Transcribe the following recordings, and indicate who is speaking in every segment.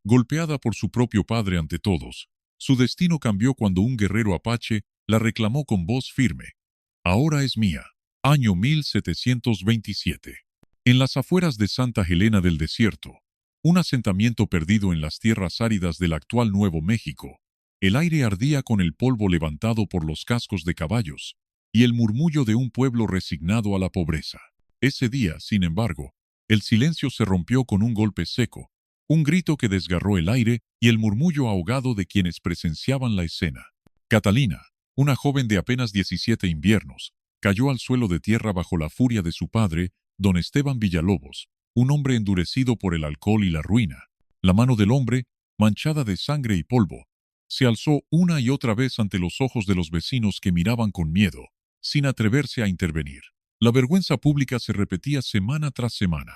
Speaker 1: Golpeada por su propio padre ante todos, su destino cambió cuando un guerrero apache la reclamó con voz firme. Ahora es mía. Año 1727. En las afueras de Santa Helena del Desierto, un asentamiento perdido en las tierras áridas del actual Nuevo México, el aire ardía con el polvo levantado por los cascos de caballos y el murmullo de un pueblo resignado a la pobreza. Ese día, sin embargo, el silencio se rompió con un golpe seco, un grito que desgarró el aire y el murmullo ahogado de quienes presenciaban la escena. Catalina, una joven de apenas 17 inviernos, cayó al suelo de tierra bajo la furia de su padre, don Esteban Villalobos, un hombre endurecido por el alcohol y la ruina. La mano del hombre, manchada de sangre y polvo, se alzó una y otra vez ante los ojos de los vecinos que miraban con miedo, sin atreverse a intervenir. La vergüenza pública se repetía semana tras semana,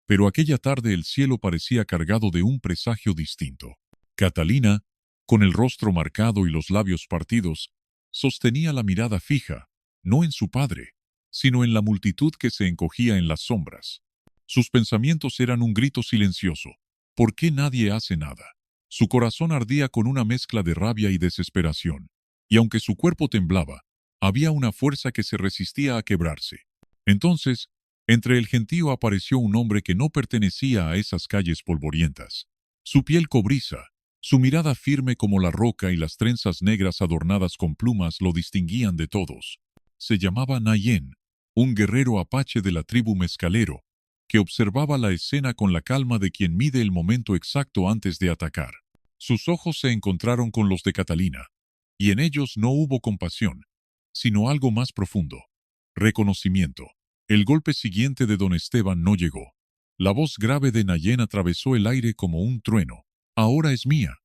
Speaker 1: pero aquella tarde el cielo parecía cargado de un presagio distinto. Catalina, con el rostro marcado y los labios partidos, sostenía la mirada fija, no en su padre, sino en la multitud que se encogía en las sombras. Sus pensamientos eran un grito silencioso. ¿Por qué nadie hace nada? Su corazón ardía con una mezcla de rabia y desesperación, y aunque su cuerpo temblaba, había una fuerza que se resistía a quebrarse. Entonces, entre el gentío apareció un hombre que no pertenecía a esas calles polvorientas. Su piel cobriza, su mirada firme como la roca y las trenzas negras adornadas con plumas lo distinguían de todos. Se llamaba Nayen, un guerrero apache de la tribu Mezcalero, que observaba la escena con la calma de quien mide el momento exacto antes de atacar. Sus ojos se encontraron con los de Catalina, y en ellos no hubo compasión, sino algo más profundo: reconocimiento. El golpe siguiente de don Esteban no llegó. La voz grave de Nayen atravesó el aire como un trueno. Ahora es mía.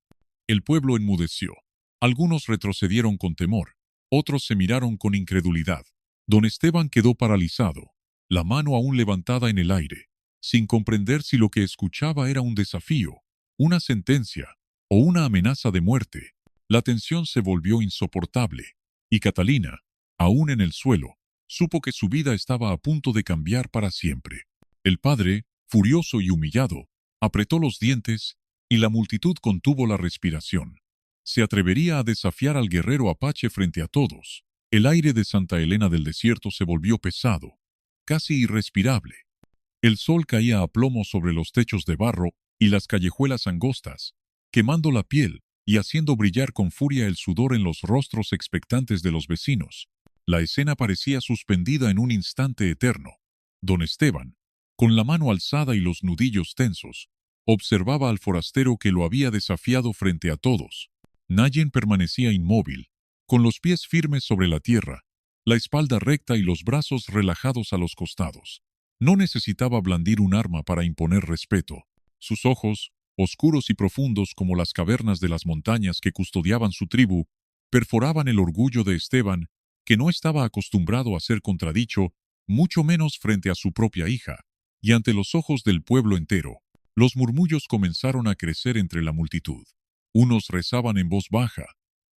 Speaker 1: El pueblo enmudeció. Algunos retrocedieron con temor, otros se miraron con incredulidad. Don Esteban quedó paralizado, la mano aún levantada en el aire, sin comprender si lo que escuchaba era un desafío, una sentencia o una amenaza de muerte. La tensión se volvió insoportable, y Catalina, aún en el suelo, supo que su vida estaba a punto de cambiar para siempre. El padre, furioso y humillado, apretó los dientes, y la multitud contuvo la respiración. ¿Se atrevería a desafiar al guerrero apache frente a todos? El aire de Santa Helena del Desierto se volvió pesado, casi irrespirable. El sol caía a plomo sobre los techos de barro y las callejuelas angostas, quemando la piel y haciendo brillar con furia el sudor en los rostros expectantes de los vecinos. La escena parecía suspendida en un instante eterno. Don Esteban, con la mano alzada y los nudillos tensos, observaba al forastero que lo había desafiado frente a todos. Nayen permanecía inmóvil, con los pies firmes sobre la tierra, la espalda recta y los brazos relajados a los costados. No necesitaba blandir un arma para imponer respeto. Sus ojos, oscuros y profundos como las cavernas de las montañas que custodiaban su tribu, perforaban el orgullo de Esteban, que no estaba acostumbrado a ser contradicho, mucho menos frente a su propia hija, y ante los ojos del pueblo entero. Los murmullos comenzaron a crecer entre la multitud. Unos rezaban en voz baja,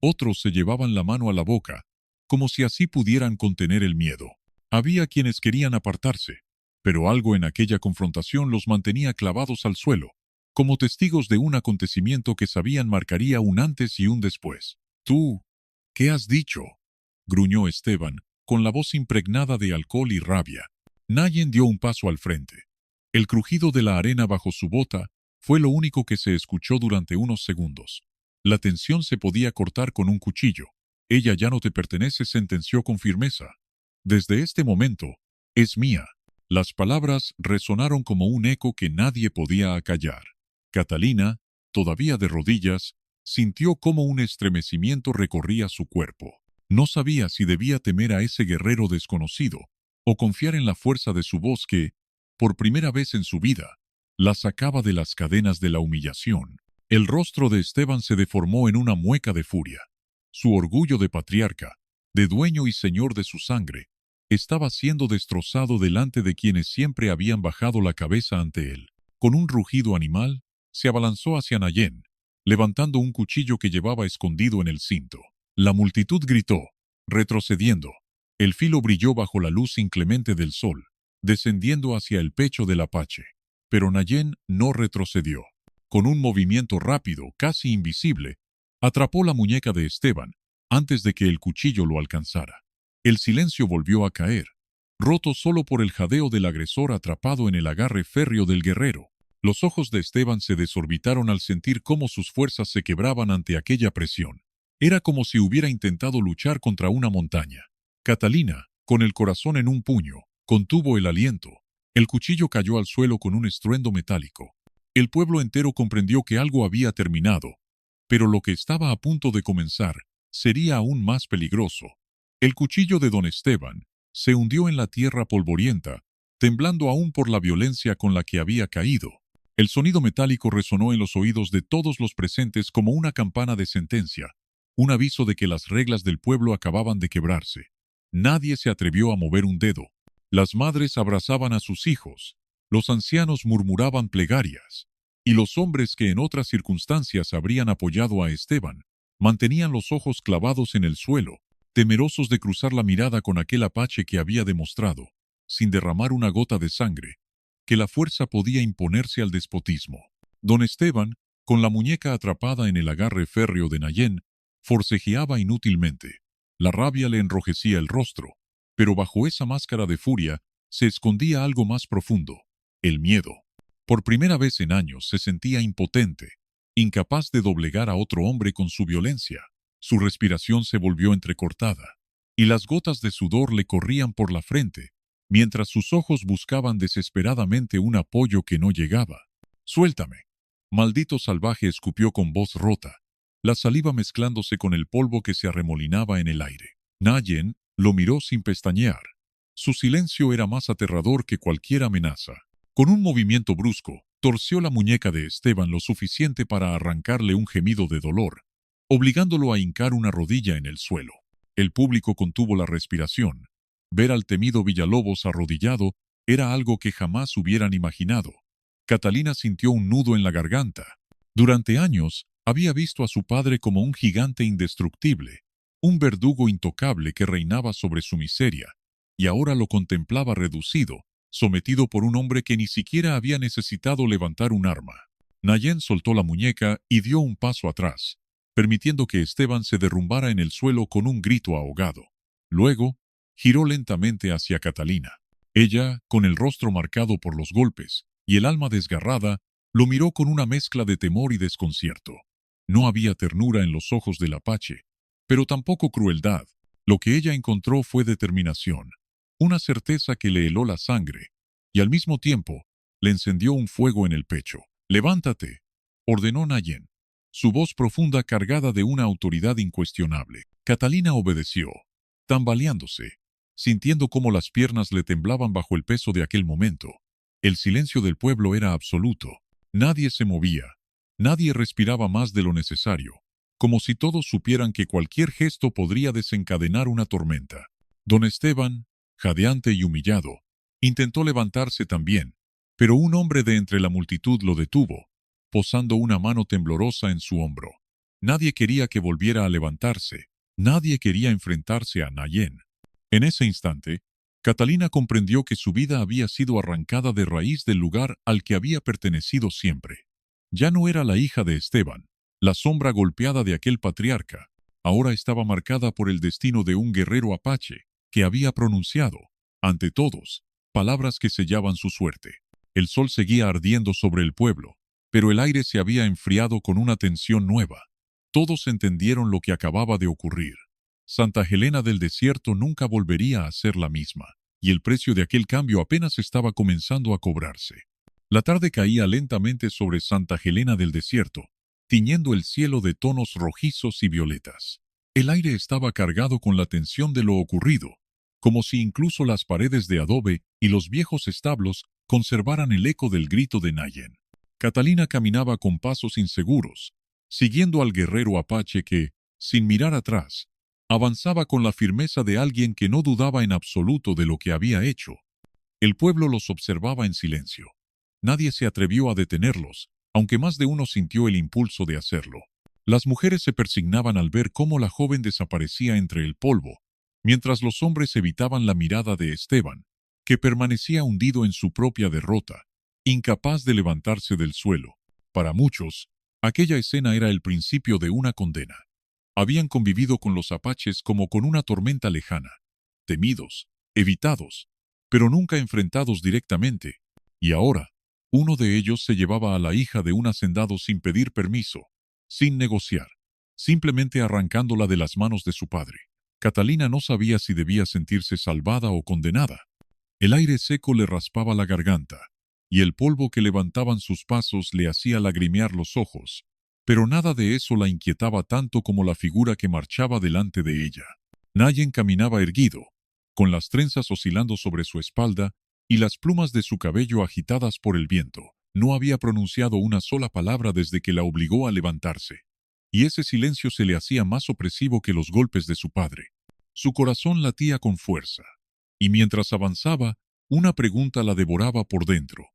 Speaker 1: otros se llevaban la mano a la boca, como si así pudieran contener el miedo. Había quienes querían apartarse, pero algo en aquella confrontación los mantenía clavados al suelo, como testigos de un acontecimiento que sabían marcaría un antes y un después. «¿Tú? ¿Qué has dicho?», gruñó Esteban, con la voz impregnada de alcohol y rabia. Nayen dio un paso al frente. El crujido de la arena bajo su bota fue lo único que se escuchó durante unos segundos. La tensión se podía cortar con un cuchillo. «Ella ya no te pertenece», sentenció con firmeza. «Desde este momento, es mía». Las palabras resonaron como un eco que nadie podía acallar. Catalina, todavía de rodillas, sintió cómo un estremecimiento recorría su cuerpo. No sabía si debía temer a ese guerrero desconocido o confiar en la fuerza de su voz que, por primera vez en su vida, la sacaba de las cadenas de la humillación. El rostro de Esteban se deformó en una mueca de furia. Su orgullo de patriarca, de dueño y señor de su sangre, estaba siendo destrozado delante de quienes siempre habían bajado la cabeza ante él. Con un rugido animal, se abalanzó hacia Nayen, levantando un cuchillo que llevaba escondido en el cinto. La multitud gritó, retrocediendo. El filo brilló bajo la luz inclemente del sol, descendiendo hacia el pecho del apache. Pero Nayen no retrocedió. con un movimiento rápido, casi invisible, atrapó la muñeca de Esteban antes de que el cuchillo lo alcanzara. El silencio volvió a caer, roto solo por el jadeo del agresor atrapado en el agarre férreo del guerrero. Los ojos de Esteban se desorbitaron al sentir cómo sus fuerzas se quebraban ante aquella presión. Era como si hubiera intentado luchar contra una montaña. Catalina, con el corazón en un puño, contuvo el aliento. El cuchillo cayó al suelo con un estruendo metálico. El pueblo entero comprendió que algo había terminado, pero lo que estaba a punto de comenzar sería aún más peligroso. El cuchillo de don Esteban se hundió en la tierra polvorienta, temblando aún por la violencia con la que había caído. El sonido metálico resonó en los oídos de todos los presentes como una campana de sentencia, un aviso de que las reglas del pueblo acababan de quebrarse. Nadie se atrevió a mover un dedo. Las madres abrazaban a sus hijos, los ancianos murmuraban plegarias, y los hombres que en otras circunstancias habrían apoyado a Esteban, mantenían los ojos clavados en el suelo, temerosos de cruzar la mirada con aquel apache que había demostrado, sin derramar una gota de sangre, que la fuerza podía imponerse al despotismo. Don Esteban, con la muñeca atrapada en el agarre férreo de Nayen, forcejeaba inútilmente. La rabia le enrojecía el rostro, pero bajo esa máscara de furia se escondía algo más profundo, el miedo. Por primera vez en años se sentía impotente, incapaz de doblegar a otro hombre con su violencia. Su respiración se volvió entrecortada, y las gotas de sudor le corrían por la frente, mientras sus ojos buscaban desesperadamente un apoyo que no llegaba. «Suéltame», maldito salvaje escupió con voz rota, la saliva mezclándose con el polvo que se arremolinaba en el aire. Nayen lo miró sin pestañear. Su silencio era más aterrador que cualquier amenaza. Con un movimiento brusco, torció la muñeca de Esteban lo suficiente para arrancarle un gemido de dolor, obligándolo a hincar una rodilla en el suelo. El público contuvo la respiración. Ver al temido Villalobos arrodillado era algo que jamás hubieran imaginado. Catalina sintió un nudo en la garganta. Durante años, había visto a su padre como un gigante indestructible, un verdugo intocable que reinaba sobre su miseria, y ahora lo contemplaba reducido, sometido por un hombre que ni siquiera había necesitado levantar un arma. Nayen soltó la muñeca y dio un paso atrás, permitiendo que Esteban se derrumbara en el suelo con un grito ahogado. Luego, giró lentamente hacia Catalina. Ella, con el rostro marcado por los golpes y el alma desgarrada, lo miró con una mezcla de temor y desconcierto. No había ternura en los ojos del apache, pero tampoco crueldad. Lo que ella encontró fue determinación, una certeza que le heló la sangre, y al mismo tiempo le encendió un fuego en el pecho. «Levántate», ordenó Nayen, su voz profunda cargada de una autoridad incuestionable. Catalina obedeció, tambaleándose, sintiendo cómo las piernas le temblaban bajo el peso de aquel momento. El silencio del pueblo era absoluto. Nadie se movía, nadie respiraba más de lo necesario, como si todos supieran que cualquier gesto podría desencadenar una tormenta. Don Esteban, jadeante y humillado, intentó levantarse también, pero un hombre de entre la multitud lo detuvo, posando una mano temblorosa en su hombro. Nadie quería que volviera a levantarse, nadie quería enfrentarse a Nayen. En ese instante, Catalina comprendió que su vida había sido arrancada de raíz del lugar al que había pertenecido siempre. Ya no era la hija de Esteban, la sombra golpeada de aquel patriarca. Ahora estaba marcada por el destino de un guerrero apache, que había pronunciado, ante todos, palabras que sellaban su suerte. El sol seguía ardiendo sobre el pueblo, pero el aire se había enfriado con una tensión nueva. Todos entendieron lo que acababa de ocurrir. Santa Helena del Desierto nunca volvería a ser la misma, y el precio de aquel cambio apenas estaba comenzando a cobrarse. La tarde caía lentamente sobre Santa Helena del Desierto, tiñendo el cielo de tonos rojizos y violetas. El aire estaba cargado con la tensión de lo ocurrido, como si incluso las paredes de adobe y los viejos establos conservaran el eco del grito de Nayen. Catalina caminaba con pasos inseguros, siguiendo al guerrero apache que, sin mirar atrás, avanzaba con la firmeza de alguien que no dudaba en absoluto de lo que había hecho. El pueblo los observaba en silencio. Nadie se atrevió a detenerlos, aunque más de uno sintió el impulso de hacerlo. Las mujeres se persignaban al ver cómo la joven desaparecía entre el polvo, mientras los hombres evitaban la mirada de Esteban, que permanecía hundido en su propia derrota, incapaz de levantarse del suelo. Para muchos, aquella escena era el principio de una condena. Habían convivido con los apaches como con una tormenta lejana, temidos, evitados, pero nunca enfrentados directamente, y ahora, uno de ellos se llevaba a la hija de un hacendado sin pedir permiso, sin negociar, simplemente arrancándola de las manos de su padre. Catalina no sabía si debía sentirse salvada o condenada. El aire seco le raspaba la garganta, y el polvo que levantaban sus pasos le hacía lagrimear los ojos, pero nada de eso la inquietaba tanto como la figura que marchaba delante de ella. Nayen caminaba erguido, con las trenzas oscilando sobre su espalda y las plumas de su cabello agitadas por el viento. No había pronunciado una sola palabra desde que la obligó a levantarse, y ese silencio se le hacía más opresivo que los golpes de su padre. Su corazón latía con fuerza, y mientras avanzaba, una pregunta la devoraba por dentro.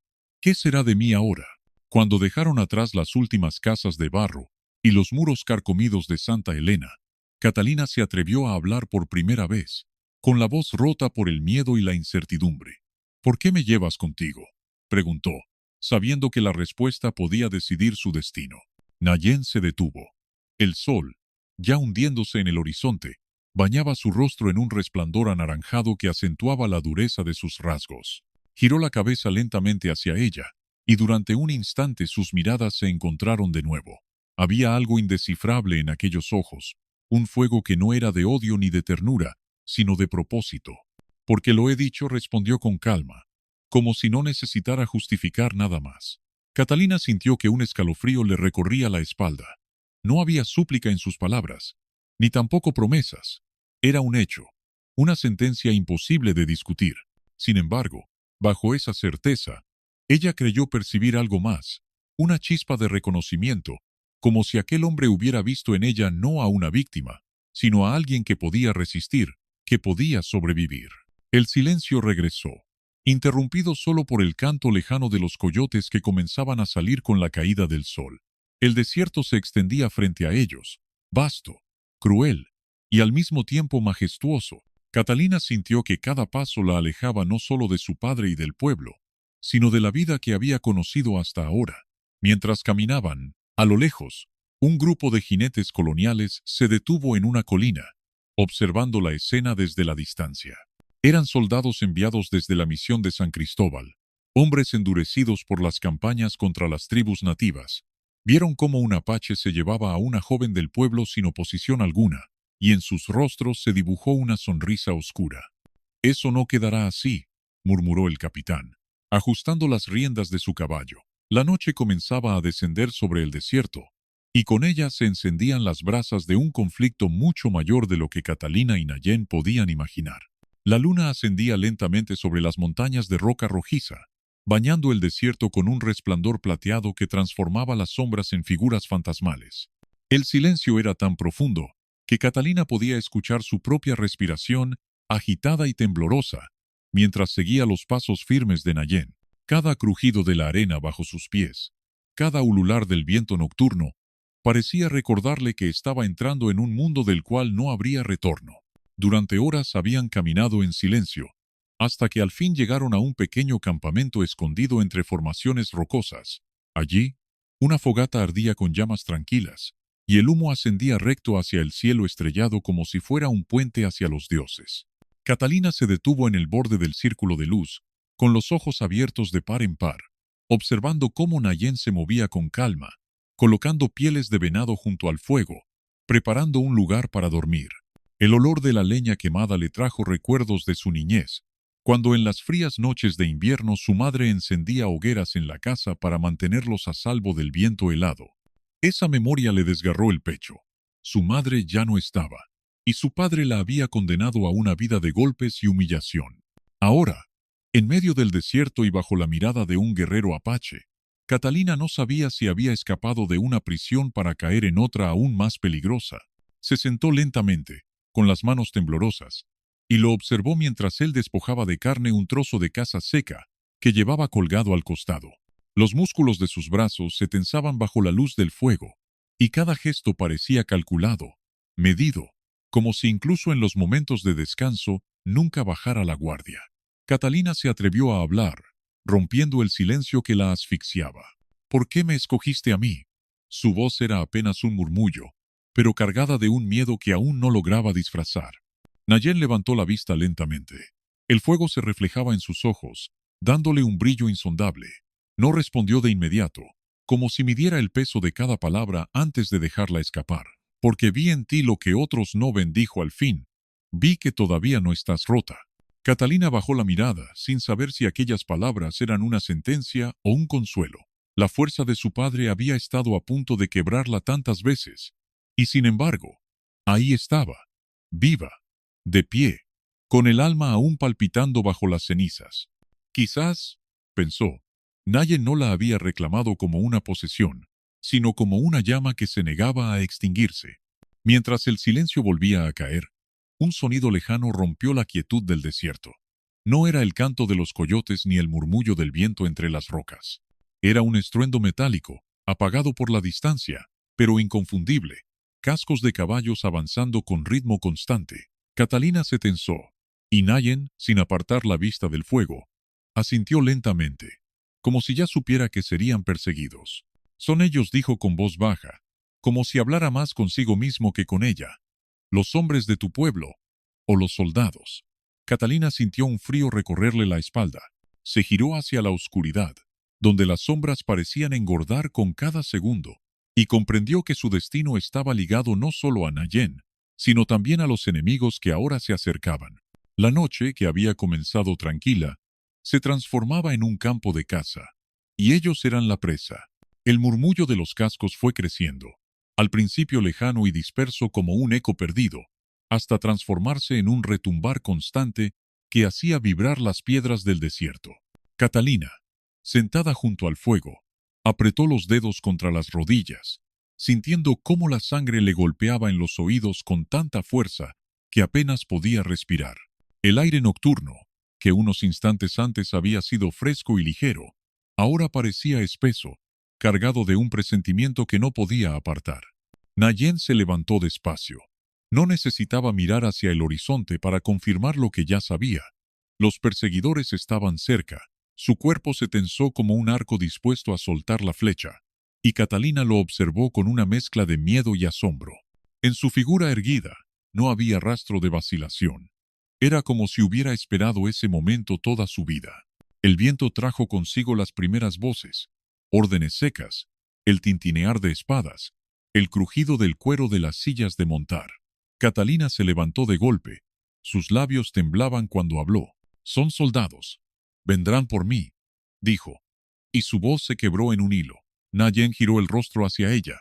Speaker 1: ¿Qué será de mí ahora? Cuando dejaron atrás las últimas casas de barro y los muros carcomidos de Santa Elena, Catalina se atrevió a hablar por primera vez, con la voz rota por el miedo y la incertidumbre. ¿Por qué me llevas contigo?, preguntó, sabiendo que la respuesta podía decidir su destino. Nayen se detuvo. El sol, ya hundiéndose en el horizonte, bañaba su rostro en un resplandor anaranjado que acentuaba la dureza de sus rasgos. Giró la cabeza lentamente hacia ella, y durante un instante sus miradas se encontraron de nuevo. Había algo indescifrable en aquellos ojos, un fuego que no era de odio ni de ternura, sino de propósito. Porque lo he dicho, respondió con calma, como si no necesitara justificar nada más. Catalina sintió que un escalofrío le recorría la espalda. No había súplica en sus palabras, ni tampoco promesas. Era un hecho, una sentencia imposible de discutir. Sin embargo, bajo esa certeza, ella creyó percibir algo más, una chispa de reconocimiento, como si aquel hombre hubiera visto en ella no a una víctima, sino a alguien que podía resistir, que podía sobrevivir. El silencio regresó, interrumpido solo por el canto lejano de los coyotes que comenzaban a salir con la caída del sol. El desierto se extendía frente a ellos, vasto, cruel y al mismo tiempo majestuoso. Catalina sintió que cada paso la alejaba no solo de su padre y del pueblo, sino de la vida que había conocido hasta ahora. Mientras caminaban, a lo lejos, un grupo de jinetes coloniales se detuvo en una colina, observando la escena desde la distancia. Eran soldados enviados desde la misión de San Cristóbal, hombres endurecidos por las campañas contra las tribus nativas. Vieron cómo un apache se llevaba a una joven del pueblo sin oposición alguna, y en sus rostros se dibujó una sonrisa oscura. «Eso no quedará así», murmuró el capitán, ajustando las riendas de su caballo. La noche comenzaba a descender sobre el desierto, y con ella se encendían las brasas de un conflicto mucho mayor de lo que Catalina y Nayen podían imaginar. La luna ascendía lentamente sobre las montañas de roca rojiza, bañando el desierto con un resplandor plateado que transformaba las sombras en figuras fantasmales. El silencio era tan profundo que Catalina podía escuchar su propia respiración, agitada y temblorosa, mientras seguía los pasos firmes de Nayen. Cada crujido de la arena bajo sus pies, cada ulular del viento nocturno, parecía recordarle que estaba entrando en un mundo del cual no habría retorno. Durante horas habían caminado en silencio, hasta que al fin llegaron a un pequeño campamento escondido entre formaciones rocosas. Allí, una fogata ardía con llamas tranquilas, y el humo ascendía recto hacia el cielo estrellado como si fuera un puente hacia los dioses. Catalina se detuvo en el borde del círculo de luz, con los ojos abiertos de par en par, observando cómo Nayen se movía con calma, colocando pieles de venado junto al fuego, preparando un lugar para dormir. El olor de la leña quemada le trajo recuerdos de su niñez, cuando en las frías noches de invierno su madre encendía hogueras en la casa para mantenerlos a salvo del viento helado. Esa memoria le desgarró el pecho. Su madre ya no estaba, y su padre la había condenado a una vida de golpes y humillación. Ahora, en medio del desierto y bajo la mirada de un guerrero apache, Catalina no sabía si había escapado de una prisión para caer en otra aún más peligrosa. Se sentó lentamente, con las manos temblorosas, y lo observó mientras él despojaba de carne un trozo de caza seca que llevaba colgado al costado. Los músculos de sus brazos se tensaban bajo la luz del fuego, y cada gesto parecía calculado, medido, como si incluso en los momentos de descanso nunca bajara la guardia. Catalina se atrevió a hablar, rompiendo el silencio que la asfixiaba. ¿Por qué me escogiste a mí? Su voz era apenas un murmullo, pero cargada de un miedo que aún no lograba disfrazar. Nayen levantó la vista lentamente. El fuego se reflejaba en sus ojos, dándole un brillo insondable. No respondió de inmediato, como si midiera el peso de cada palabra antes de dejarla escapar. Porque vi en ti lo que otros no ven, dijo al fin. Vi que todavía no estás rota. Catalina bajó la mirada, sin saber si aquellas palabras eran una sentencia o un consuelo. La fuerza de su padre había estado a punto de quebrarla tantas veces, y sin embargo, ahí estaba, viva, de pie, con el alma aún palpitando bajo las cenizas. Quizás, pensó, Naye no la había reclamado como una posesión, sino como una llama que se negaba a extinguirse. Mientras el silencio volvía a caer, un sonido lejano rompió la quietud del desierto. No era el canto de los coyotes ni el murmullo del viento entre las rocas. Era un estruendo metálico, apagado por la distancia, pero inconfundible. Cascos de caballos avanzando con ritmo constante. Catalina se tensó, y Nayen, sin apartar la vista del fuego, asintió lentamente, como si ya supiera que serían perseguidos. Son ellos, dijo con voz baja, como si hablara más consigo mismo que con ella. Los hombres de tu pueblo, o los soldados. Catalina sintió un frío recorrerle la espalda. Se giró hacia la oscuridad, donde las sombras parecían engordar con cada segundo, y comprendió que su destino estaba ligado no solo a Nayen, sino también a los enemigos que ahora se acercaban. La noche, que había comenzado tranquila, se transformaba en un campo de caza, y ellos eran la presa. El murmullo de los cascos fue creciendo, al principio lejano y disperso como un eco perdido, hasta transformarse en un retumbar constante que hacía vibrar las piedras del desierto. Catalina, sentada junto al fuego, apretó los dedos contra las rodillas, sintiendo cómo la sangre le golpeaba en los oídos con tanta fuerza que apenas podía respirar. El aire nocturno, que unos instantes antes había sido fresco y ligero, ahora parecía espeso, cargado de un presentimiento que no podía apartar. Nayen se levantó despacio. No necesitaba mirar hacia el horizonte para confirmar lo que ya sabía. Los perseguidores estaban cerca. Su cuerpo se tensó como un arco dispuesto a soltar la flecha, y Catalina lo observó con una mezcla de miedo y asombro. En su figura erguida no había rastro de vacilación. Era como si hubiera esperado ese momento toda su vida. El viento trajo consigo las primeras voces, órdenes secas, el tintinear de espadas, el crujido del cuero de las sillas de montar. Catalina se levantó de golpe. Sus labios temblaban cuando habló. «Son soldados. Vendrán por mí», dijo, y su voz se quebró en un hilo. Nayen giró el rostro hacia ella.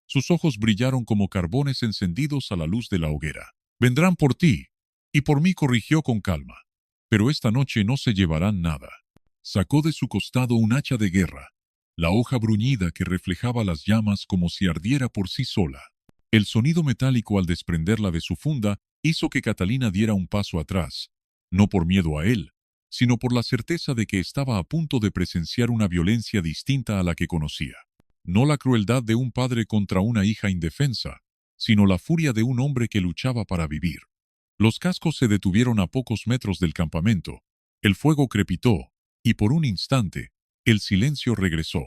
Speaker 1: Sus ojos brillaron como carbones encendidos a la luz de la hoguera. «Vendrán por ti, y por mí», corrigió con calma. «Pero esta noche no se llevarán nada». Sacó de su costado un hacha de guerra, la hoja bruñida que reflejaba las llamas como si ardiera por sí sola. El sonido metálico al desprenderla de su funda hizo que Catalina diera un paso atrás, no por miedo a él, sino por la certeza de que estaba a punto de presenciar una violencia distinta a la que conocía. No la crueldad de un padre contra una hija indefensa, sino la furia de un hombre que luchaba para vivir. Los cascos se detuvieron a pocos metros del campamento, el fuego crepitó, y por un instante, el silencio regresó.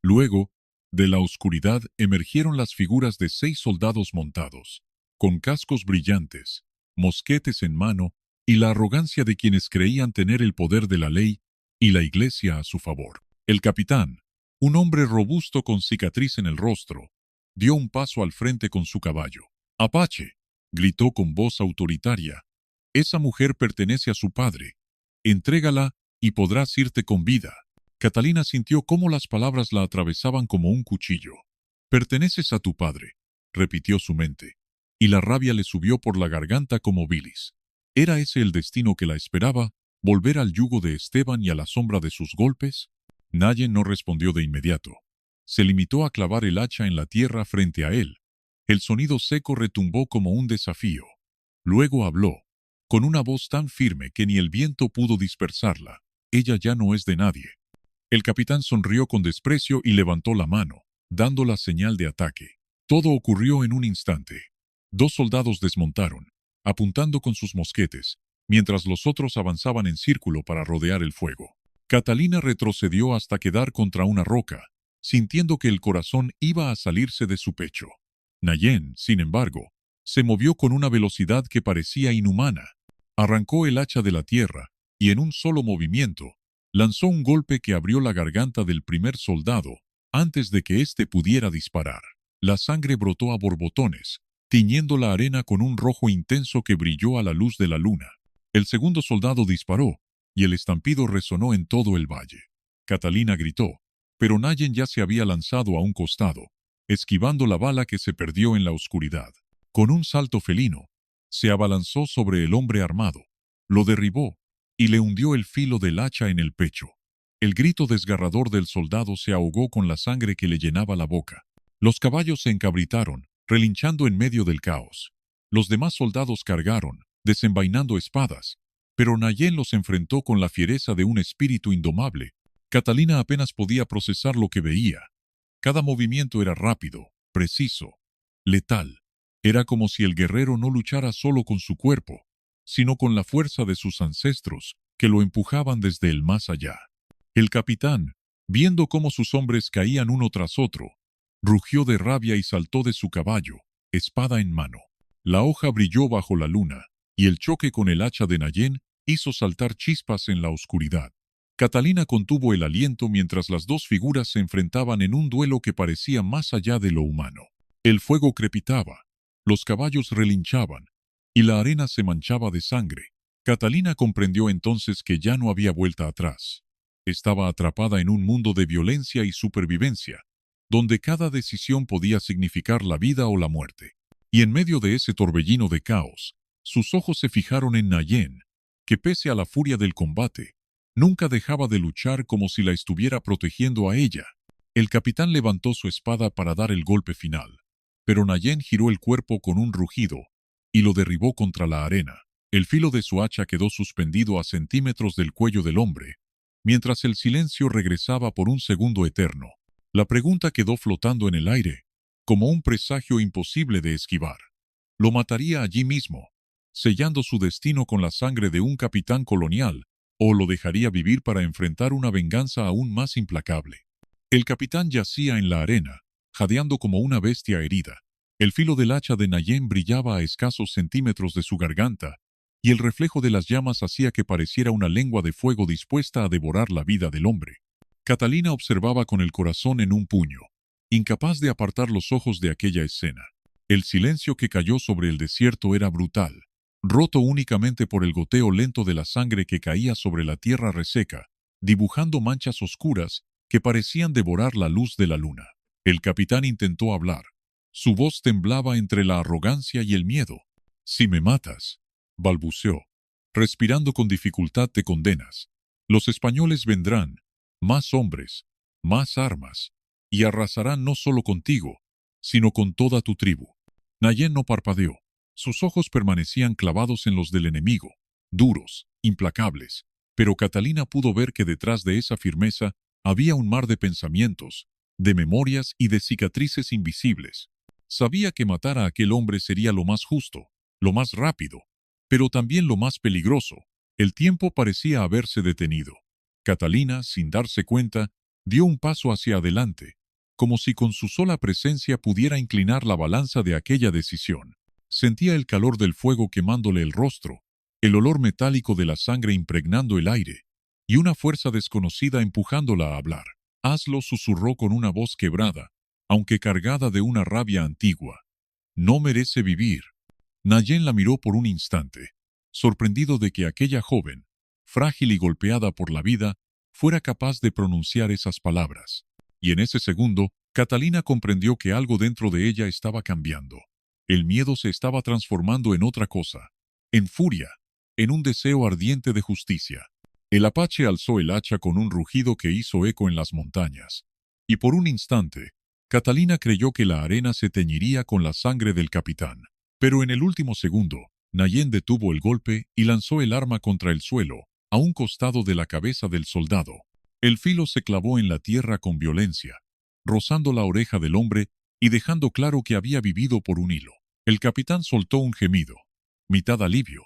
Speaker 1: Luego, de la oscuridad emergieron las figuras de 6 soldados montados, con cascos brillantes, mosquetes en mano, y la arrogancia de quienes creían tener el poder de la ley y la iglesia a su favor. El capitán, un hombre robusto con cicatriz en el rostro, dio un paso al frente con su caballo. «Apache», gritó con voz autoritaria, «esa mujer pertenece a su padre. Entrégala y podrás irte con vida». Catalina sintió cómo las palabras la atravesaban como un cuchillo. «Perteneces a tu padre», repitió su mente, y la rabia le subió por la garganta como bilis. ¿Era ese el destino que la esperaba? ¿Volver al yugo de Esteban y a la sombra de sus golpes? Nayen no respondió de inmediato. Se limitó a clavar el hacha en la tierra frente a él. El sonido seco retumbó como un desafío. Luego habló, con una voz tan firme que ni el viento pudo dispersarla. «Ella ya no es de nadie». El capitán sonrió con desprecio y levantó la mano, dando la señal de ataque. Todo ocurrió en un instante. 2 soldados desmontaron, apuntando con sus mosquetes, mientras los otros avanzaban en círculo para rodear el fuego. Catalina retrocedió hasta quedar contra una roca, sintiendo que el corazón iba a salirse de su pecho. Nayen, sin embargo, se movió con una velocidad que parecía inhumana. Arrancó el hacha de la tierra y en un solo movimiento lanzó un golpe que abrió la garganta del primer soldado antes de que éste pudiera disparar. La sangre brotó a borbotones, tiñendo la arena con un rojo intenso que brilló a la luz de la luna. El segundo soldado disparó y el estampido resonó en todo el valle. Catalina gritó, pero Nayen ya se había lanzado a un costado, esquivando la bala que se perdió en la oscuridad. Con un salto felino, se abalanzó sobre el hombre armado, lo derribó y le hundió el filo del hacha en el pecho. El grito desgarrador del soldado se ahogó con la sangre que le llenaba la boca. Los caballos se encabritaron, relinchando en medio del caos. Los demás soldados cargaron, desenvainando espadas, pero Nayen los enfrentó con la fiereza de un espíritu indomable. Catalina apenas podía procesar lo que veía. Cada movimiento era rápido, preciso, letal. Era como si el guerrero no luchara solo con su cuerpo, sino con la fuerza de sus ancestros, que lo empujaban desde el más allá. El capitán, viendo cómo sus hombres caían uno tras otro, rugió de rabia y saltó de su caballo, espada en mano. La hoja brilló bajo la luna, y el choque con el hacha de Nayen hizo saltar chispas en la oscuridad. Catalina contuvo el aliento mientras las dos figuras se enfrentaban en un duelo que parecía más allá de lo humano. El fuego crepitaba, los caballos relinchaban, y la arena se manchaba de sangre. Catalina comprendió entonces que ya no había vuelta atrás. Estaba atrapada en un mundo de violencia y supervivencia, donde cada decisión podía significar la vida o la muerte. Y en medio de ese torbellino de caos, sus ojos se fijaron en Nayen, que pese a la furia del combate, nunca dejaba de luchar como si la estuviera protegiendo a ella. El capitán levantó su espada para dar el golpe final, pero Nayen giró el cuerpo con un rugido y lo derribó contra la arena. El filo de su hacha quedó suspendido a centímetros del cuello del hombre, mientras el silencio regresaba por un segundo eterno. La pregunta quedó flotando en el aire, como un presagio imposible de esquivar. Lo mataría allí mismo, sellando su destino con la sangre de un capitán colonial, o lo dejaría vivir para enfrentar una venganza aún más implacable. El capitán yacía en la arena, jadeando como una bestia herida. El filo del hacha de Nayen brillaba a escasos centímetros de su garganta, y el reflejo de las llamas hacía que pareciera una lengua de fuego dispuesta a devorar la vida del hombre. Catalina observaba con el corazón en un puño, incapaz de apartar los ojos de aquella escena. El silencio que cayó sobre el desierto era brutal, roto únicamente por el goteo lento de la sangre que caía sobre la tierra reseca, dibujando manchas oscuras que parecían devorar la luz de la luna. El capitán intentó hablar. Su voz temblaba entre la arrogancia y el miedo. «Si me matas», balbuceó. «Respirando con dificultad te condenas. Los españoles vendrán, más hombres, más armas, y arrasarán no solo contigo, sino con toda tu tribu». Nayen no parpadeó. Sus ojos permanecían clavados en los del enemigo, duros, implacables, pero Catalina pudo ver que detrás de esa firmeza había un mar de pensamientos, de memorias y de cicatrices invisibles. Sabía que matar a aquel hombre sería lo más justo, lo más rápido, pero también lo más peligroso. El tiempo parecía haberse detenido. Catalina, sin darse cuenta, dio un paso hacia adelante, como si con su sola presencia pudiera inclinar la balanza de aquella decisión. Sentía el calor del fuego quemándole el rostro, el olor metálico de la sangre impregnando el aire, y una fuerza desconocida empujándola a hablar. «Hazlo», susurró con una voz quebrada, aunque cargada de una rabia antigua. «No merece vivir». Nayen la miró por un instante, sorprendido de que aquella joven, frágil y golpeada por la vida, fuera capaz de pronunciar esas palabras. Y en ese segundo, Catalina comprendió que algo dentro de ella estaba cambiando. El miedo se estaba transformando en otra cosa, en furia, en un deseo ardiente de justicia. El apache alzó el hacha con un rugido que hizo eco en las montañas, y por un instante, Catalina creyó que la arena se teñiría con la sangre del capitán. Pero en el último segundo, Nayen detuvo el golpe y lanzó el arma contra el suelo, a un costado de la cabeza del soldado. El filo se clavó en la tierra con violencia, rozando la oreja del hombre y dejando claro que había vivido por un hilo. El capitán soltó un gemido, mitad alivio,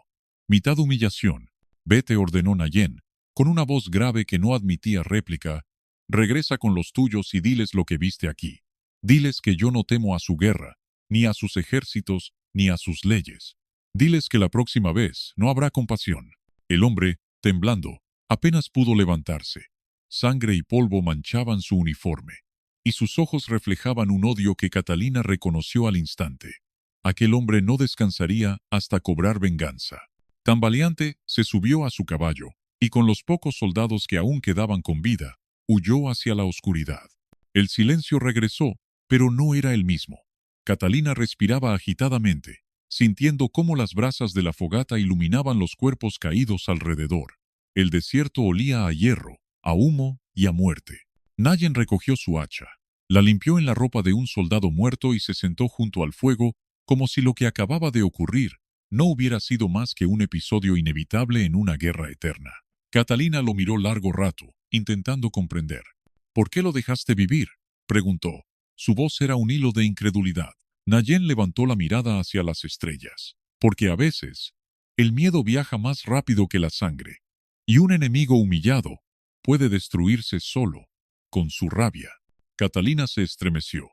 Speaker 1: mitad humillación. «Vete», ordenó Nayen, con una voz grave que no admitía réplica, Regresa con los tuyos y diles lo que viste aquí. Diles que yo no temo a su guerra, ni a sus ejércitos, ni a sus leyes. Diles que la próxima vez no habrá compasión. El hombre, temblando, apenas pudo levantarse. Sangre y polvo manchaban su uniforme, y sus ojos reflejaban un odio que Catalina reconoció al instante. Aquel hombre no descansaría hasta cobrar venganza. Tambaleante, se subió a su caballo, y con los pocos soldados que aún quedaban con vida, huyó hacia la oscuridad. El silencio regresó, pero no era el mismo. Catalina respiraba agitadamente, sintiendo cómo las brasas de la fogata iluminaban los cuerpos caídos alrededor. El desierto olía a hierro, a humo y a muerte. Nayen recogió su hacha, la limpió en la ropa de un soldado muerto y se sentó junto al fuego, como si lo que acababa de ocurrir no hubiera sido más que un episodio inevitable en una guerra eterna. Catalina lo miró largo rato, intentando comprender. ¿Por qué lo dejaste vivir?, preguntó. Su voz era un hilo de incredulidad. Nayen levantó la mirada hacia las estrellas. Porque a veces, el miedo viaja más rápido que la sangre, y un enemigo humillado puede destruirse solo, con su rabia. Catalina se estremeció.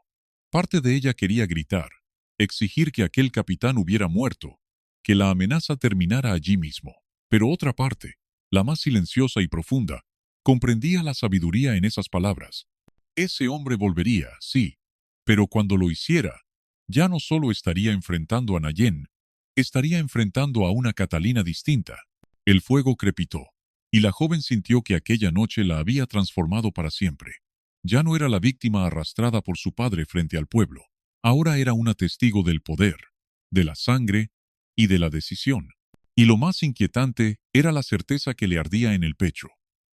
Speaker 1: Parte de ella quería gritar, exigir que aquel capitán hubiera muerto, que la amenaza terminara allí mismo. Pero otra parte, la más silenciosa y profunda, comprendía la sabiduría en esas palabras. Ese hombre volvería, sí, pero cuando lo hiciera, ya no solo estaría enfrentando a Nayen, estaría enfrentando a una Catalina distinta. El fuego crepitó, y la joven sintió que aquella noche la había transformado para siempre. Ya no era la víctima arrastrada por su padre frente al pueblo. Ahora era una testigo del poder, de la sangre y de la decisión. Y lo más inquietante era la certeza que le ardía en el pecho.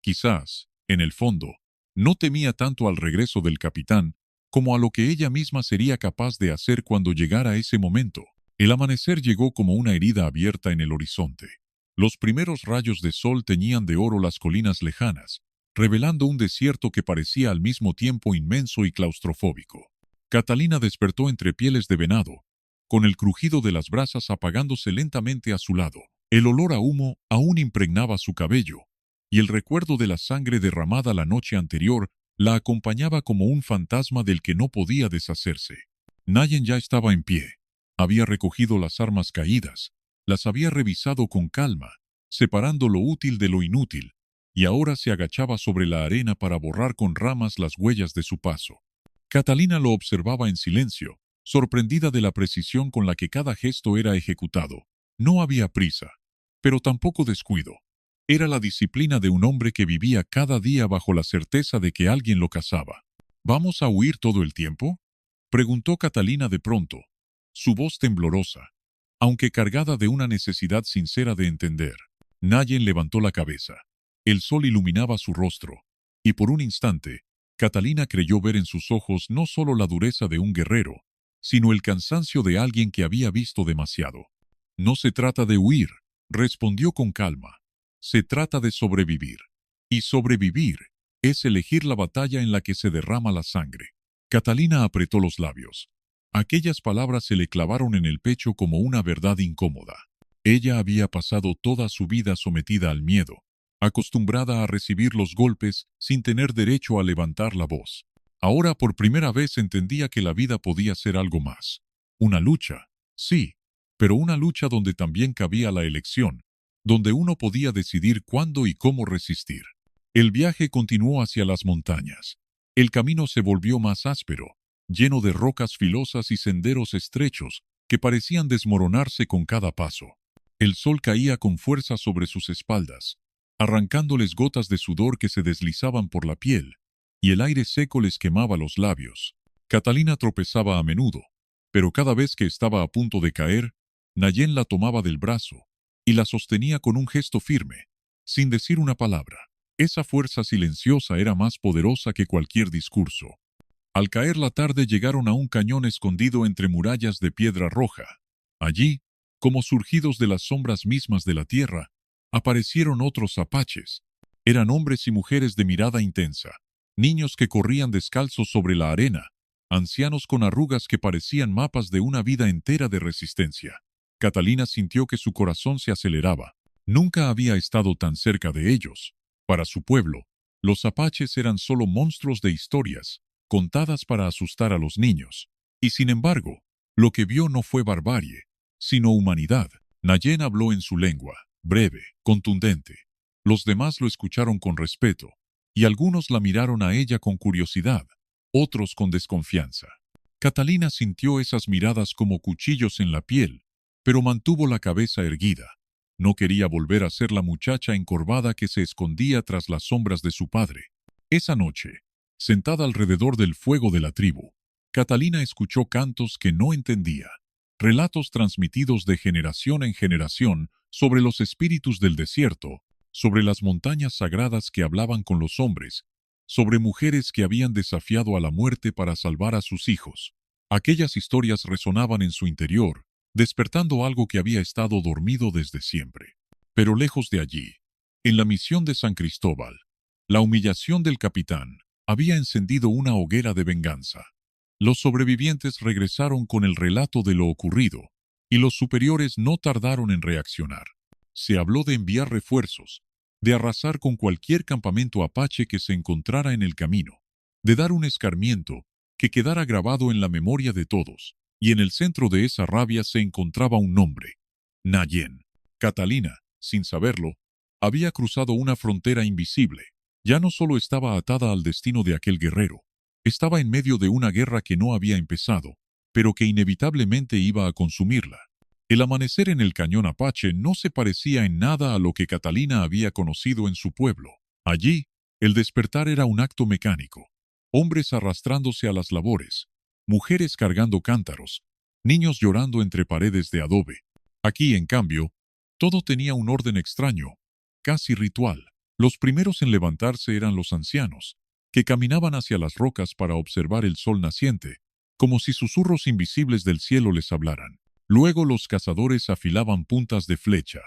Speaker 1: Quizás, en el fondo, no temía tanto al regreso del capitán como a lo que ella misma sería capaz de hacer cuando llegara ese momento. El amanecer llegó como una herida abierta en el horizonte. Los primeros rayos de sol teñían de oro las colinas lejanas, revelando un desierto que parecía al mismo tiempo inmenso y claustrofóbico. Catalina despertó entre pieles de venado, con el crujido de las brasas apagándose lentamente a su lado. El olor a humo aún impregnaba su cabello, y el recuerdo de la sangre derramada la noche anterior la acompañaba como un fantasma del que no podía deshacerse. Nayen ya estaba en pie. Había recogido las armas caídas, las había revisado con calma, separando lo útil de lo inútil, y ahora se agachaba sobre la arena para borrar con ramas las huellas de su paso. Catalina lo observaba en silencio, sorprendida de la precisión con la que cada gesto era ejecutado. No había prisa, pero tampoco descuido. Era la disciplina de un hombre que vivía cada día bajo la certeza de que alguien lo cazaba. ¿Vamos a huir todo el tiempo?, preguntó Catalina de pronto, su voz temblorosa, aunque cargada de una necesidad sincera de entender. Nayen levantó la cabeza. El sol iluminaba su rostro, y por un instante, Catalina creyó ver en sus ojos no solo la dureza de un guerrero, sino el cansancio de alguien que había visto demasiado. No se trata de huir, respondió con calma. Se trata de sobrevivir. Y sobrevivir es elegir la batalla en la que se derrama la sangre. Catalina apretó los labios. Aquellas palabras se le clavaron en el pecho como una verdad incómoda. Ella había pasado toda su vida sometida al miedo, acostumbrada a recibir los golpes sin tener derecho a levantar la voz. Ahora por primera vez entendía que la vida podía ser algo más. Una lucha, sí, pero una lucha donde también cabía la elección, donde uno podía decidir cuándo y cómo resistir. El viaje continuó hacia las montañas. El camino se volvió más áspero, lleno de rocas filosas y senderos estrechos que parecían desmoronarse con cada paso. El sol caía con fuerza sobre sus espaldas, arrancándoles gotas de sudor que se deslizaban por la piel, y el aire seco les quemaba los labios. Catalina tropezaba a menudo, pero cada vez que estaba a punto de caer, Nayen la tomaba del brazo y la sostenía con un gesto firme, sin decir una palabra. Esa fuerza silenciosa era más poderosa que cualquier discurso. Al caer la tarde llegaron a un cañón escondido entre murallas de piedra roja. Allí, como surgidos de las sombras mismas de la tierra, aparecieron otros apaches. Eran hombres y mujeres de mirada intensa, niños que corrían descalzos sobre la arena, ancianos con arrugas que parecían mapas de una vida entera de resistencia. Catalina sintió que su corazón se aceleraba. Nunca había estado tan cerca de ellos. Para su pueblo, Los apaches eran solo monstruos de historias, contadas para asustar a los niños. Y sin embargo, lo que vio no fue barbarie, sino humanidad. Nayen habló en su lengua, breve, contundente. Los demás lo escucharon con respeto, y algunos la miraron a ella con curiosidad, otros con desconfianza. Catalina sintió esas miradas como cuchillos en la piel, pero mantuvo la cabeza erguida. No quería volver a ser la muchacha encorvada que se escondía tras las sombras de su padre. Esa noche, sentada alrededor del fuego de la tribu, Catalina escuchó cantos que no entendía, relatos transmitidos de generación en generación sobre los espíritus del desierto, sobre las montañas sagradas que hablaban con los hombres, sobre mujeres que habían desafiado a la muerte para salvar a sus hijos. Aquellas historias resonaban en su interior, despertando algo que había estado dormido desde siempre. Pero lejos de allí, en la misión de San Cristóbal, la humillación del capitán había encendido una hoguera de venganza. Los sobrevivientes regresaron con el relato de lo ocurrido, y los superiores no tardaron en reaccionar. Se habló de enviar refuerzos, de arrasar con cualquier campamento apache que se encontrara en el camino, de dar un escarmiento que quedara grabado en la memoria de todos, y en el centro de esa rabia se encontraba un nombre: Nayen. Catalina, sin saberlo, había cruzado una frontera invisible. Ya no solo estaba atada al destino de aquel guerrero, estaba en medio de una guerra que no había empezado, pero que inevitablemente iba a consumirla. El amanecer en el cañón Apache no se parecía en nada a lo que Catalina había conocido en su pueblo. Allí, el despertar era un acto mecánico. Hombres arrastrándose a las labores, mujeres cargando cántaros, niños llorando entre paredes de adobe. Aquí, en cambio, todo tenía un orden extraño, casi ritual. Los primeros en levantarse eran los ancianos, que caminaban hacia las rocas para observar el sol naciente, como si susurros invisibles del cielo les hablaran. Luego los cazadores afilaban puntas de flecha,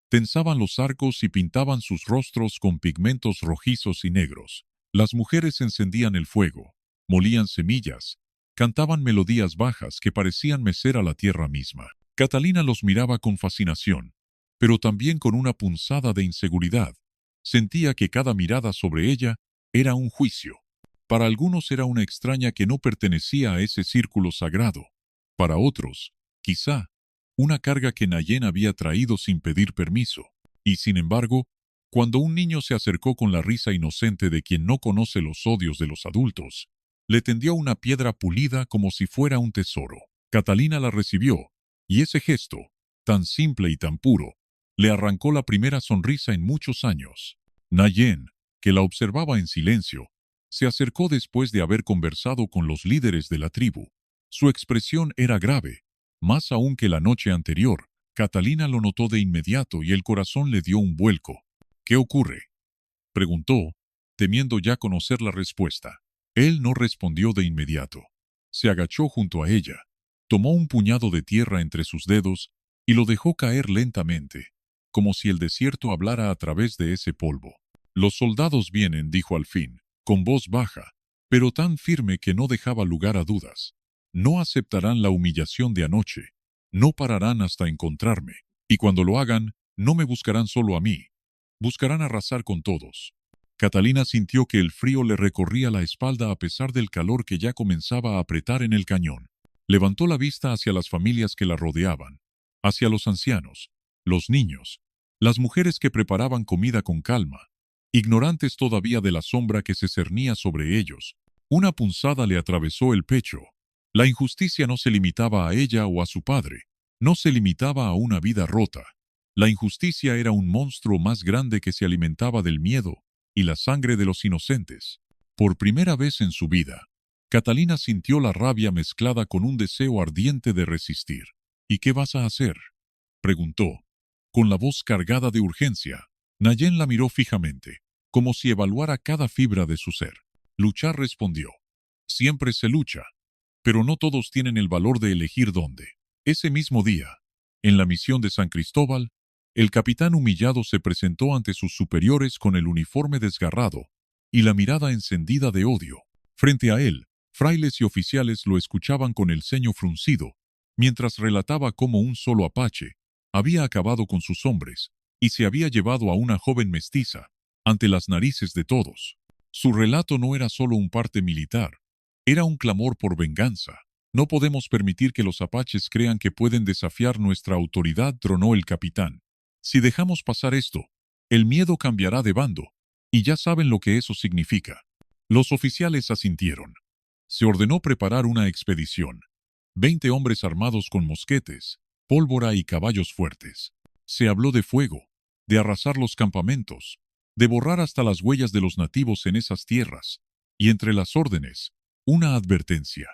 Speaker 1: tensaban los arcos y pintaban sus rostros con pigmentos rojizos y negros. Las mujeres encendían el fuego, molían semillas, cantaban melodías bajas que parecían mecer a la tierra misma. Catalina los miraba con fascinación, pero también con una punzada de inseguridad. Sentía que cada mirada sobre ella era un juicio. Para algunos era una extraña que no pertenecía a ese círculo sagrado. Para otros, quizá, una carga que Nayen había traído sin pedir permiso. Y sin embargo, cuando un niño se acercó con la risa inocente de quien no conoce los odios de los adultos, le tendió una piedra pulida como si fuera un tesoro. Catalina la recibió, y ese gesto, tan simple y tan puro, le arrancó la primera sonrisa en muchos años. Nayen, que la observaba en silencio, se acercó después de haber conversado con los líderes de la tribu. Su expresión era grave, más aún que la noche anterior. Catalina lo notó de inmediato y el corazón le dio un vuelco. ¿Qué ocurre?, preguntó, temiendo ya conocer la respuesta. Él no respondió de inmediato. Se agachó junto a ella, tomó un puñado de tierra entre sus dedos y lo dejó caer lentamente, como si el desierto hablara a través de ese polvo. Los soldados vienen, dijo al fin, con voz baja, pero tan firme que no dejaba lugar a dudas. No aceptarán la humillación de anoche, no pararán hasta encontrarme, y cuando lo hagan, no me buscarán solo a mí, buscarán arrasar con todos. Catalina sintió que el frío le recorría la espalda a pesar del calor que ya comenzaba a apretar en el cañón. Levantó la vista hacia las familias que la rodeaban, hacia los ancianos, los niños, las mujeres que preparaban comida con calma, ignorantes todavía de la sombra que se cernía sobre ellos. Una punzada le atravesó el pecho. La injusticia no se limitaba a ella o a su padre, no se limitaba a una vida rota. La injusticia era un monstruo más grande que se alimentaba del miedo y la sangre de los inocentes. Por primera vez en su vida, Catalina sintió la rabia mezclada con un deseo ardiente de resistir. ¿Y qué vas a hacer?, preguntó, con la voz cargada de urgencia. Nayen la miró fijamente, como si evaluara cada fibra de su ser. Luchar, respondió. Siempre se lucha, pero no todos tienen el valor de elegir dónde. Ese mismo día, en la misión de San Cristóbal, el capitán humillado se presentó ante sus superiores con el uniforme desgarrado y la mirada encendida de odio. Frente a él, frailes y oficiales lo escuchaban con el ceño fruncido, mientras relataba cómo un solo apache había acabado con sus hombres y se había llevado a una joven mestiza ante las narices de todos. Su relato no era solo un parte militar, era un clamor por venganza. No podemos permitir que los apaches crean que pueden desafiar nuestra autoridad, tronó el capitán. Si dejamos pasar esto, el miedo cambiará de bando, y ya saben lo que eso significa. Los oficiales asintieron. Se ordenó preparar una expedición. 20 hombres armados con mosquetes, pólvora y caballos fuertes. Se habló de fuego, de arrasar los campamentos, de borrar hasta las huellas de los nativos en esas tierras, y entre las órdenes, una advertencia: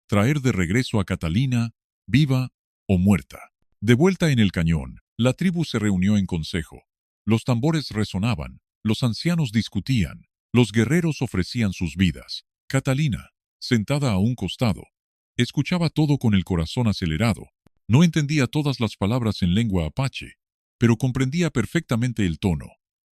Speaker 1: traer de regreso a Catalina, viva o muerta. De vuelta en el cañón, la tribu se reunió en consejo. Los tambores resonaban, los ancianos discutían, los guerreros ofrecían sus vidas. Catalina, sentada a un costado, escuchaba todo con el corazón acelerado. No entendía todas las palabras en lengua apache, pero comprendía perfectamente el tono.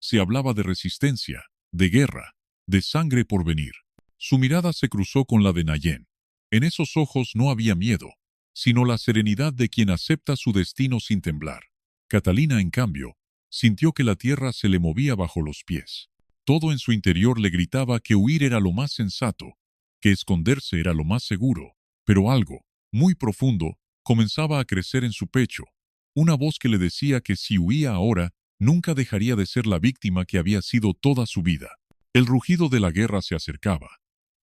Speaker 1: Se hablaba de resistencia, de guerra, de sangre por venir. Su mirada se cruzó con la de Nayen. En esos ojos no había miedo, sino la serenidad de quien acepta su destino sin temblar. Catalina, en cambio, sintió que la tierra se le movía bajo los pies. Todo en su interior le gritaba que huir era lo más sensato, que esconderse era lo más seguro, pero algo, muy profundo, comenzaba a crecer en su pecho, una voz que le decía que si huía ahora, nunca dejaría de ser la víctima que había sido toda su vida. El rugido de la guerra se acercaba,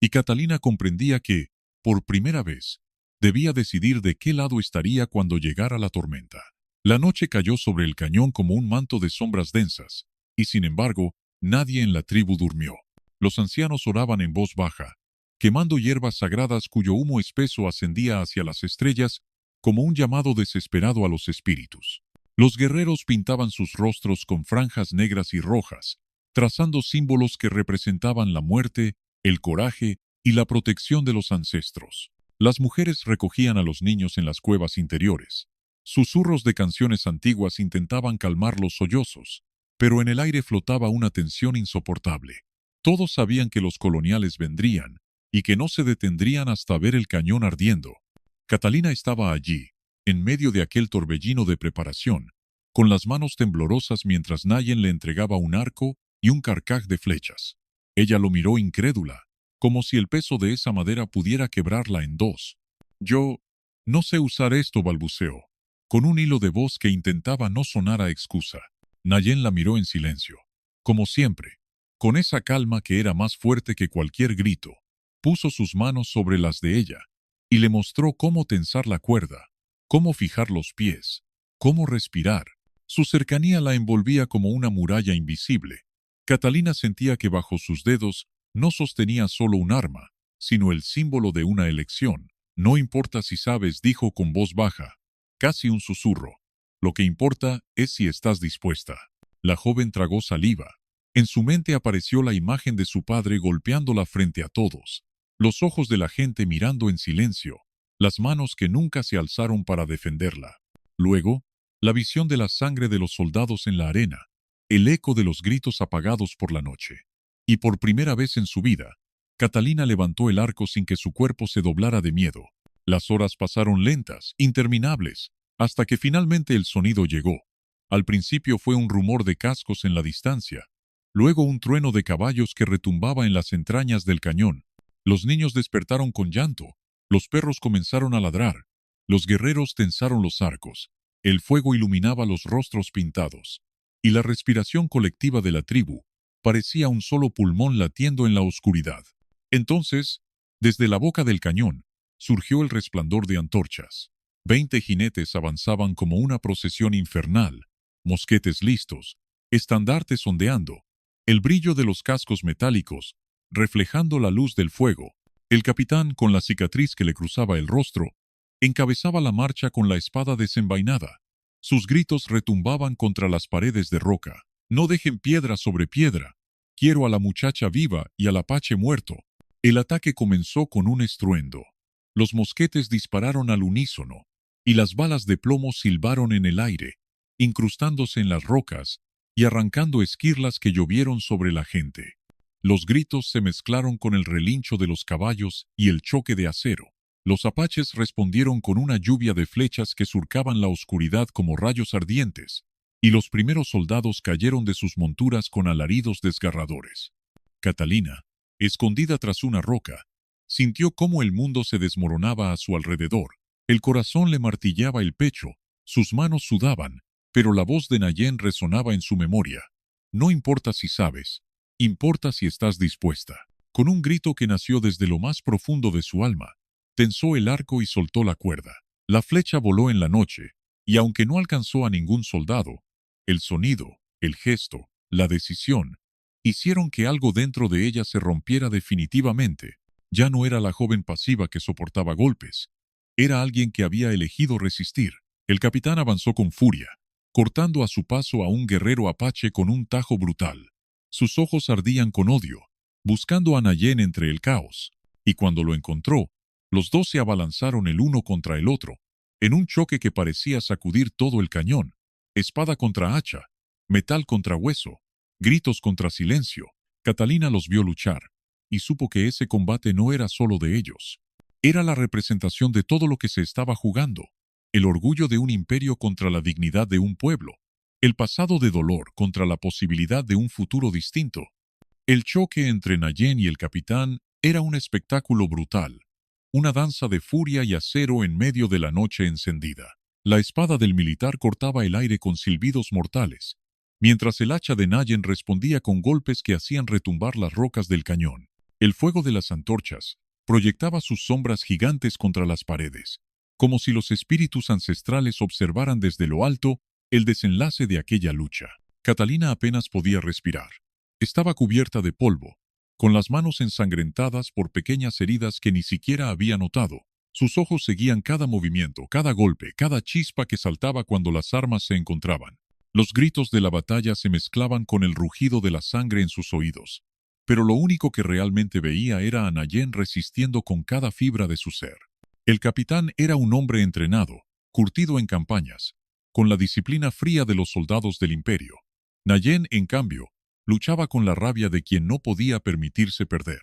Speaker 1: y Catalina comprendía que, por primera vez, debía decidir de qué lado estaría cuando llegara la tormenta. La noche cayó sobre el cañón como un manto de sombras densas, y sin embargo, nadie en la tribu durmió. Los ancianos oraban en voz baja, quemando hierbas sagradas cuyo humo espeso ascendía hacia las estrellas como un llamado desesperado a los espíritus. Los guerreros pintaban sus rostros con franjas negras y rojas, trazando símbolos que representaban la muerte, el coraje y la protección de los ancestros. Las mujeres recogían a los niños en las cuevas interiores. Susurros de canciones antiguas intentaban calmar los sollozos, pero en el aire flotaba una tensión insoportable. Todos sabían que los coloniales vendrían, y que no se detendrían hasta ver el cañón ardiendo. Catalina estaba allí, en medio de aquel torbellino de preparación, con las manos temblorosas mientras Nayen le entregaba un arco y un carcaj de flechas. Ella lo miró incrédula, como si el peso de esa madera pudiera quebrarla en dos. Yo no sé usar esto, balbuceó, con un hilo de voz que intentaba no sonar a excusa. Nayen la miró en silencio, como siempre, con esa calma que era más fuerte que cualquier grito. Puso sus manos sobre las de ella, y le mostró cómo tensar la cuerda, cómo fijar los pies, cómo respirar. Su cercanía la envolvía como una muralla invisible. Catalina sentía que bajo sus dedos no sostenía solo un arma, sino el símbolo de una elección. No importa si sabes, dijo con voz baja, casi un susurro. Lo que importa es si estás dispuesta. La joven tragó saliva. En su mente apareció la imagen de su padre golpeándola frente a todos, los ojos de la gente mirando en silencio, las manos que nunca se alzaron para defenderla. Luego, la visión de la sangre de los soldados en la arena, el eco de los gritos apagados por la noche. Y por primera vez en su vida, Catalina levantó el arco sin que su cuerpo se doblara de miedo. Las horas pasaron lentas, interminables, hasta que finalmente el sonido llegó. Al principio fue un rumor de cascos en la distancia, luego un trueno de caballos que retumbaba en las entrañas del cañón. Los niños despertaron con llanto, los perros comenzaron a ladrar, los guerreros tensaron los arcos, el fuego iluminaba los rostros pintados, y la respiración colectiva de la tribu parecía un solo pulmón latiendo en la oscuridad. Entonces, desde la boca del cañón, surgió el resplandor de antorchas. 20 jinetes avanzaban como una procesión infernal, mosquetes listos, estandartes ondeando, el brillo de los cascos metálicos reflejando la luz del fuego. El capitán, con la cicatriz que le cruzaba el rostro, encabezaba la marcha con la espada desenvainada. Sus gritos retumbaban contra las paredes de roca. No dejen piedra sobre piedra. Quiero a la muchacha viva y al apache muerto. El ataque comenzó con un estruendo. Los mosquetes dispararon al unísono, y las balas de plomo silbaron en el aire, incrustándose en las rocas y arrancando esquirlas que llovieron sobre la gente. Los gritos se mezclaron con el relincho de los caballos y el choque de acero. Los apaches respondieron con una lluvia de flechas que surcaban la oscuridad como rayos ardientes, y los primeros soldados cayeron de sus monturas con alaridos desgarradores. Catalina, escondida tras una roca, sintió cómo el mundo se desmoronaba a su alrededor. El corazón le martillaba el pecho, sus manos sudaban, pero la voz de Nayen resonaba en su memoria. No importa si sabes, importa si estás dispuesta. Con un grito que nació desde lo más profundo de su alma, tensó el arco y soltó la cuerda. La flecha voló en la noche, y aunque no alcanzó a ningún soldado, el sonido, el gesto, la decisión, hicieron que algo dentro de ella se rompiera definitivamente. Ya no era la joven pasiva que soportaba golpes. Era alguien que había elegido resistir. El capitán avanzó con furia, cortando a su paso a un guerrero apache con un tajo brutal. Sus ojos ardían con odio, buscando a Nayen entre el caos, y cuando lo encontró, los dos se abalanzaron el uno contra el otro, en un choque que parecía sacudir todo el cañón, espada contra hacha, metal contra hueso, gritos contra silencio. Catalina los vio luchar, y supo que ese combate no era solo de ellos. Era la representación de todo lo que se estaba jugando, el orgullo de un imperio contra la dignidad de un pueblo, el pasado de dolor contra la posibilidad de un futuro distinto. El choque entre Nayen y el capitán era un espectáculo brutal, una danza de furia y acero en medio de la noche encendida. La espada del militar cortaba el aire con silbidos mortales, mientras el hacha de Nayen respondía con golpes que hacían retumbar las rocas del cañón. El fuego de las antorchas proyectaba sus sombras gigantes contra las paredes, como si los espíritus ancestrales observaran desde lo alto el desenlace de aquella lucha. Catalina apenas podía respirar. Estaba cubierta de polvo, con las manos ensangrentadas por pequeñas heridas que ni siquiera había notado. Sus ojos seguían cada movimiento, cada golpe, cada chispa que saltaba cuando las armas se encontraban. Los gritos de la batalla se mezclaban con el rugido de la sangre en sus oídos, pero lo único que realmente veía era a Nayen resistiendo con cada fibra de su ser. El capitán era un hombre entrenado, curtido en campañas, con la disciplina fría de los soldados del imperio. Nayen, en cambio, luchaba con la rabia de quien no podía permitirse perder.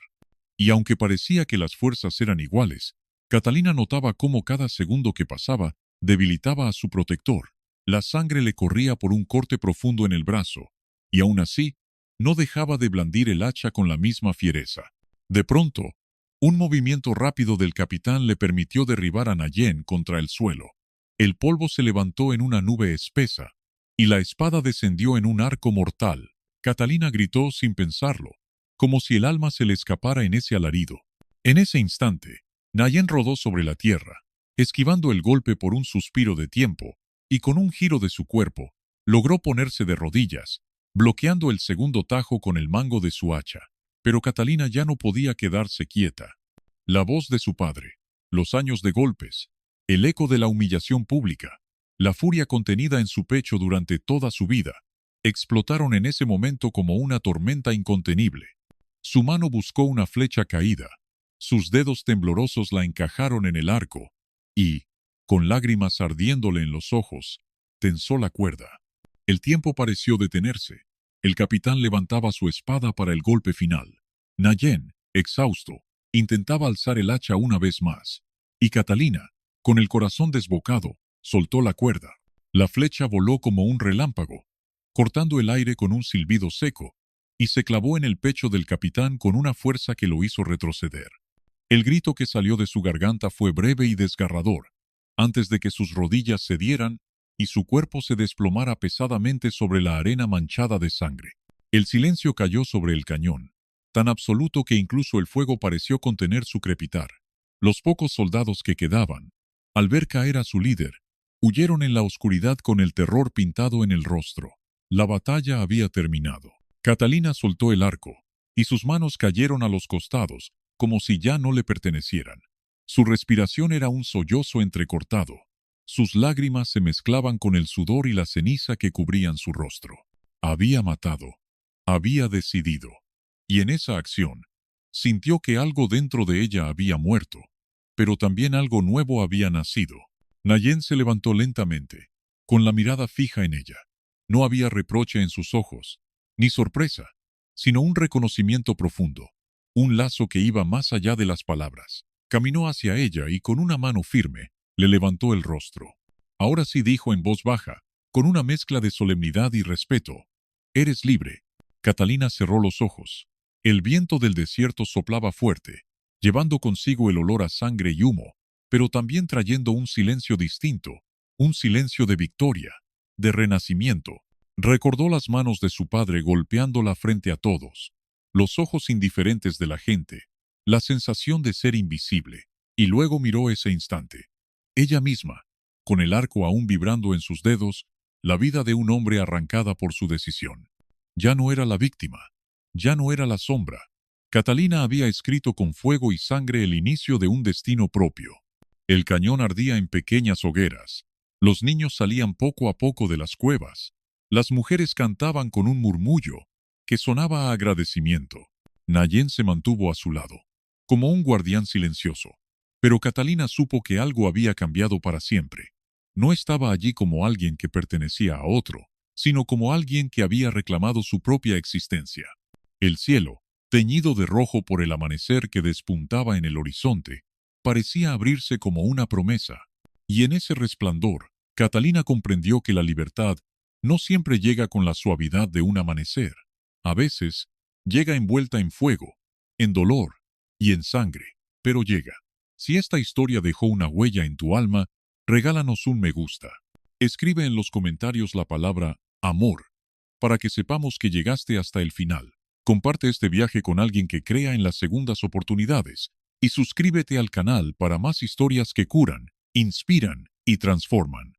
Speaker 1: Y aunque parecía que las fuerzas eran iguales, Catalina notaba cómo cada segundo que pasaba debilitaba a su protector. La sangre le corría por un corte profundo en el brazo, y aún así, no dejaba de blandir el hacha con la misma fiereza. De pronto, un movimiento rápido del capitán le permitió derribar a Nayen contra el suelo. El polvo se levantó en una nube espesa, y la espada descendió en un arco mortal. Catalina gritó sin pensarlo, como si el alma se le escapara en ese alarido. En ese instante, Nayen rodó sobre la tierra, esquivando el golpe por un suspiro de tiempo, y con un giro de su cuerpo, logró ponerse de rodillas, bloqueando el segundo tajo con el mango de su hacha. Pero Catalina ya no podía quedarse quieta. La voz de su padre, los años de golpes, el eco de la humillación pública, la furia contenida en su pecho durante toda su vida, explotaron en ese momento como una tormenta incontenible. Su mano buscó una flecha caída, sus dedos temblorosos la encajaron en el arco, y, con lágrimas ardiéndole en los ojos, tensó la cuerda. El tiempo pareció detenerse. El capitán levantaba su espada para el golpe final. Nayen, exhausto, intentaba alzar el hacha una vez más, y Catalina, con el corazón desbocado, soltó la cuerda. La flecha voló como un relámpago, cortando el aire con un silbido seco, y se clavó en el pecho del capitán con una fuerza que lo hizo retroceder. El grito que salió de su garganta fue breve y desgarrador, antes de que sus rodillas cedieran y su cuerpo se desplomara pesadamente sobre la arena manchada de sangre. El silencio cayó sobre el cañón, tan absoluto que incluso el fuego pareció contener su crepitar. Los pocos soldados que quedaban, al ver caer a su líder, huyeron en la oscuridad con el terror pintado en el rostro. La batalla había terminado. Catalina soltó el arco, y sus manos cayeron a los costados, como si ya no le pertenecieran. Su respiración era un sollozo entrecortado. Sus lágrimas se mezclaban con el sudor y la ceniza que cubrían su rostro. Había matado. Había decidido. Y en esa acción, sintió que algo dentro de ella había muerto, pero también algo nuevo había nacido. Nayen se levantó lentamente, con la mirada fija en ella. No había reproche en sus ojos, ni sorpresa, sino un reconocimiento profundo, un lazo que iba más allá de las palabras. Caminó hacia ella y con una mano firme, le levantó el rostro. Ahora sí, dijo en voz baja, con una mezcla de solemnidad y respeto. Eres libre. Catalina cerró los ojos. El viento del desierto soplaba fuerte, llevando consigo el olor a sangre y humo, pero también trayendo un silencio distinto, un silencio de victoria, de renacimiento. Recordó las manos de su padre golpeándola frente a todos, los ojos indiferentes de la gente, la sensación de ser invisible, y luego miró ese instante. Ella misma, con el arco aún vibrando en sus dedos, la vida de un hombre arrancada por su decisión. Ya no era la víctima, ya no era la sombra. Catalina había escrito con fuego y sangre el inicio de un destino propio. El cañón ardía en pequeñas hogueras. Los niños salían poco a poco de las cuevas. Las mujeres cantaban con un murmullo que sonaba a agradecimiento. Nayen se mantuvo a su lado, como un guardián silencioso. Pero Catalina supo que algo había cambiado para siempre. No estaba allí como alguien que pertenecía a otro, sino como alguien que había reclamado su propia existencia. El cielo, teñido de rojo por el amanecer que despuntaba en el horizonte, parecía abrirse como una promesa. Y en ese resplandor, Catalina comprendió que la libertad no siempre llega con la suavidad de un amanecer. A veces, llega envuelta en fuego, en dolor y en sangre, pero llega. Si esta historia dejó una huella en tu alma, regálanos un me gusta. Escribe en los comentarios la palabra amor, para que sepamos que llegaste hasta el final. Comparte este viaje con alguien que crea en las segundas oportunidades y suscríbete al canal para más historias que curan, inspiran y transforman.